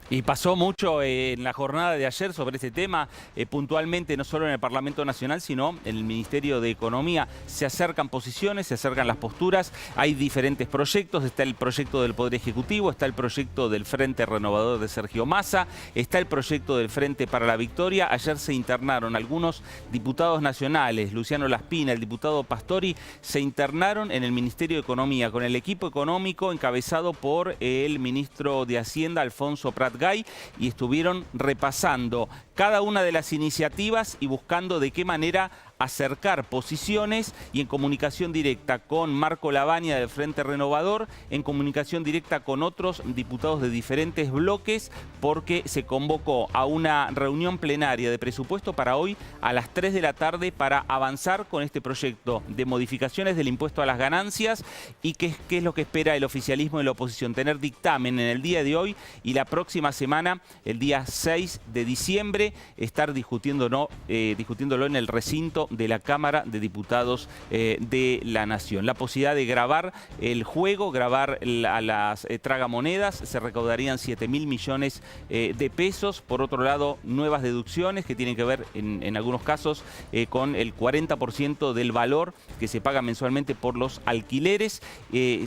Y pasó mucho en la jornada de ayer sobre este tema, puntualmente no solo en el Parlamento Nacional, sino en el Ministerio de Economía. Se acercan posiciones, se acercan las posturas, hay diferentes proyectos, está el proyecto del Poder Ejecutivo, está el proyecto del Frente Renovador de Sergio Massa, está el proyecto del Frente para la Victoria. Ayer se internaron algunos diputados nacionales, Luciano Laspina, el diputado Pastori, se internaron en el Ministerio de Economía con el equipo económico encabezado por el ministro de Hacienda, Alfonso Prat Gay, y estuvieron repasando cada una de las iniciativas y buscando de qué manera acercar posiciones, y en comunicación directa con Marco Lavagna del Frente Renovador, en comunicación directa con otros diputados de diferentes bloques, porque se convocó a una reunión plenaria de presupuesto para hoy a las 3 de la tarde para avanzar con este proyecto de modificaciones del impuesto a las ganancias. Y qué es lo que espera el oficialismo y la oposición: tener dictamen en el día de hoy y la próxima semana, el día 6 de diciembre, estar discutiéndolo en el recinto de la Cámara de Diputados de la Nación. La posibilidad de grabar el juego, grabar a las tragamonedas, se recaudarían 7.000 millones de pesos. Por otro lado, nuevas deducciones que tienen que ver en algunos casos con el 40% del valor que se paga mensualmente por los alquileres.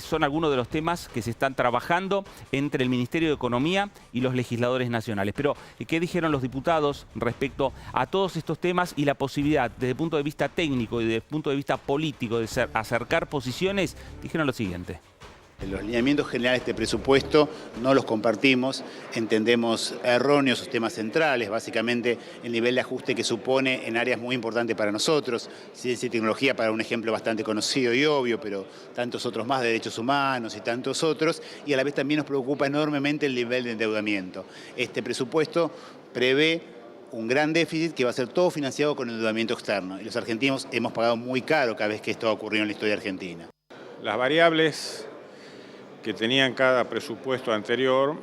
Son algunos de los temas que se están trabajando entre el Ministerio de Economía y los legisladores nacionales. Pero, ¿qué dijeron los diputados respecto a todos estos temas y la posibilidad, desde el punto de vista técnico y desde el punto de vista político, de acercar posiciones? Dijeron lo siguiente. Los lineamientos generales de este presupuesto no los compartimos, entendemos erróneos sus temas centrales, básicamente el nivel de ajuste que supone en áreas muy importantes para nosotros, ciencia y tecnología para un ejemplo bastante conocido y obvio, pero tantos otros más, de derechos humanos y tantos otros, y a la vez también nos preocupa enormemente el nivel de endeudamiento. Este presupuesto prevé un gran déficit que va a ser todo financiado con endeudamiento externo, y los argentinos hemos pagado muy caro cada vez que esto ha ocurrido en la historia argentina. Las variables que tenían cada presupuesto anterior,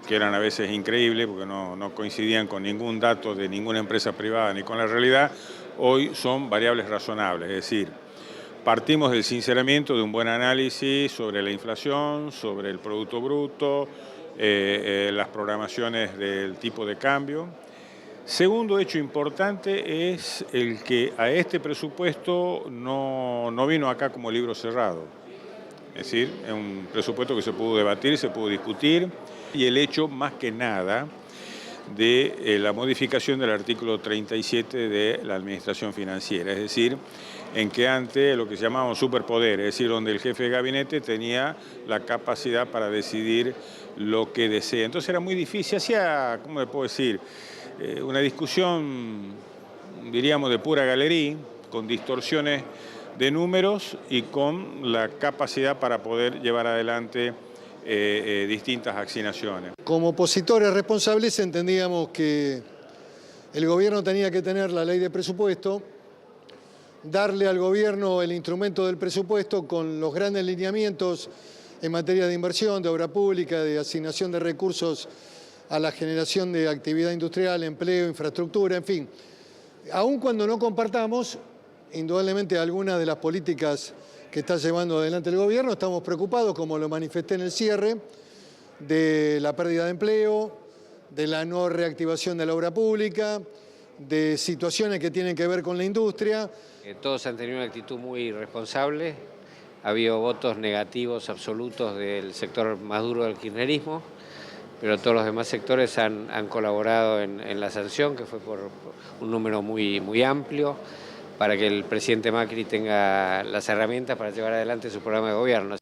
que eran a veces increíbles porque no coincidían con ningún dato de ninguna empresa privada ni con la realidad, hoy son variables razonables. Es decir, partimos del sinceramiento de un buen análisis sobre la inflación, sobre el Producto Bruto, las programaciones del tipo de cambio. Segundo hecho importante es el que a este presupuesto no vino acá como libro cerrado. Es decir, es un presupuesto que se pudo debatir, se pudo discutir, y el hecho, más que nada, de la modificación del artículo 37 de la Administración Financiera, es decir, en que antes lo que se llamaba un superpoder, es decir, donde el jefe de gabinete tenía la capacidad para decidir lo que desea. Entonces era muy difícil, hacía, ¿cómo le puedo decir?, una discusión, diríamos, de pura galería, con distorsiones de números y con la capacidad para poder llevar adelante distintas asignaciones. Como opositores responsables entendíamos que el gobierno tenía que tener la ley de presupuesto, darle al gobierno el instrumento del presupuesto con los grandes lineamientos en materia de inversión, de obra pública, de asignación de recursos a la generación de actividad industrial, empleo, infraestructura, en fin. Aun cuando no compartamos indudablemente algunas de las políticas que está llevando adelante el gobierno, estamos preocupados, como lo manifesté en el cierre, de la pérdida de empleo, de la no reactivación de la obra pública, de situaciones que tienen que ver con la industria. Todos han tenido una actitud muy responsable, ha habido votos negativos absolutos del sector más duro del kirchnerismo, pero todos los demás sectores han colaborado en la sanción, que fue por un número muy amplio, para que el presidente Macri tenga las herramientas para llevar adelante su programa de gobierno.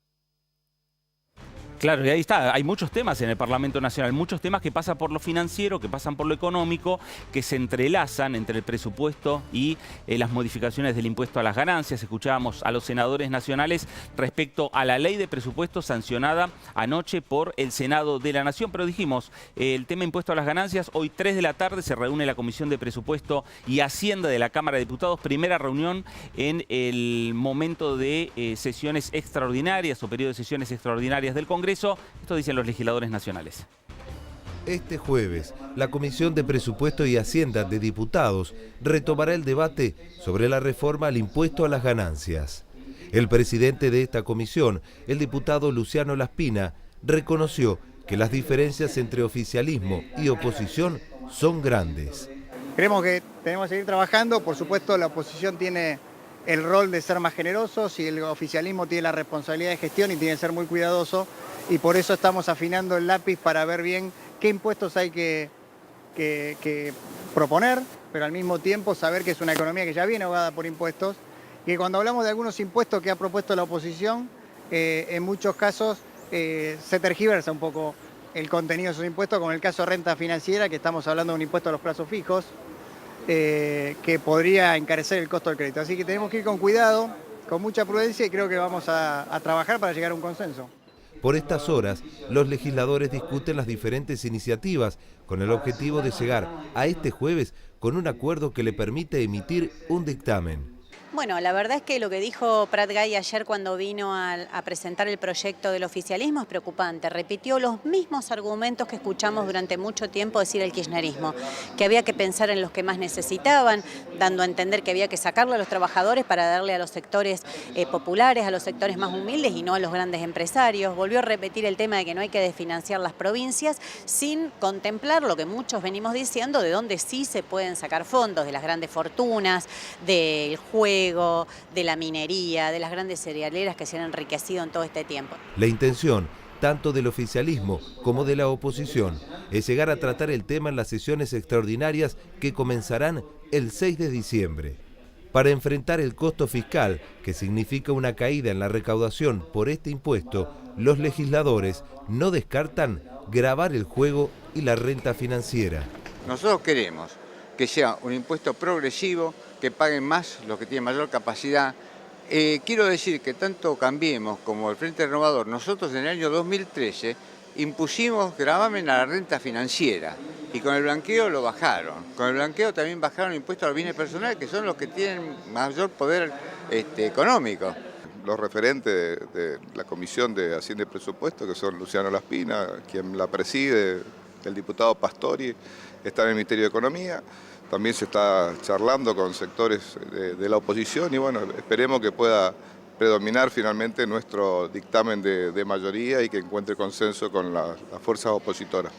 Claro, y ahí está, hay muchos temas en el Parlamento Nacional, muchos temas que pasan por lo financiero, que pasan por lo económico, que se entrelazan entre el presupuesto y las modificaciones del impuesto a las ganancias. Escuchábamos a los senadores nacionales respecto a la ley de presupuesto sancionada anoche por el Senado de la Nación, pero dijimos, el tema impuesto a las ganancias, hoy 3 de la tarde se reúne la Comisión de Presupuesto y Hacienda de la Cámara de Diputados, primera reunión en el momento de sesiones extraordinarias o periodo de sesiones extraordinarias del Congreso. Esto dicen los legisladores nacionales. Este jueves, la Comisión de Presupuesto y Hacienda de Diputados retomará el debate sobre la reforma al impuesto a las ganancias. El presidente de esta comisión, el diputado Luciano Laspina, reconoció que las diferencias entre oficialismo y oposición son grandes. Creemos que tenemos que seguir trabajando. Por supuesto, la oposición tiene el rol de ser más generosos y el oficialismo tiene la responsabilidad de gestión y tiene que ser muy cuidadoso. Y por eso estamos afinando el lápiz para ver bien qué impuestos hay que proponer, pero al mismo tiempo saber que es una economía que ya viene ahogada por impuestos y que cuando hablamos de algunos impuestos que ha propuesto la oposición, en muchos casos se tergiversa un poco el contenido de esos impuestos, como en el caso de renta financiera, que estamos hablando de un impuesto a los plazos fijos, que podría encarecer el costo del crédito. Así que tenemos que ir con cuidado, con mucha prudencia y creo que vamos a trabajar para llegar a un consenso. Por estas horas, los legisladores discuten las diferentes iniciativas con el objetivo de llegar a este jueves con un acuerdo que le permite emitir un dictamen. Bueno, la verdad es que lo que dijo Prat Gay ayer cuando vino a presentar el proyecto del oficialismo es preocupante. Repitió los mismos argumentos que escuchamos durante mucho tiempo decir el kirchnerismo, que había que pensar en los que más necesitaban, dando a entender que había que sacarle a los trabajadores para darle a los sectores populares, a los sectores más humildes y no a los grandes empresarios. Volvió a repetir el tema de que no hay que desfinanciar las provincias sin contemplar lo que muchos venimos diciendo, de dónde sí se pueden sacar fondos, de las grandes fortunas, del juego, de la minería, de las grandes cerealeras que se han enriquecido en todo este tiempo. La intención, tanto del oficialismo como de la oposición, es llegar a tratar el tema en las sesiones extraordinarias que comenzarán el 6 de diciembre. Para enfrentar el costo fiscal, que significa una caída en la recaudación por este impuesto, los legisladores no descartan gravar el juego y la renta financiera. Nosotros queremos que sea un impuesto progresivo, que paguen más los que tienen mayor capacidad. Quiero decir que tanto Cambiemos como el Frente Renovador, nosotros en el año 2013 impusimos gravamen a la renta financiera y con el blanqueo lo bajaron. Con el blanqueo también bajaron el impuesto a los bienes personales, que son los que tienen mayor poder económico. Los referentes de la Comisión de Hacienda y Presupuesto, que son Luciano Laspina, quien la preside, el diputado Pastori, está en el Ministerio de Economía. También se está charlando con sectores de la oposición y bueno, esperemos que pueda predominar finalmente nuestro dictamen de mayoría y que encuentre consenso con las fuerzas opositoras.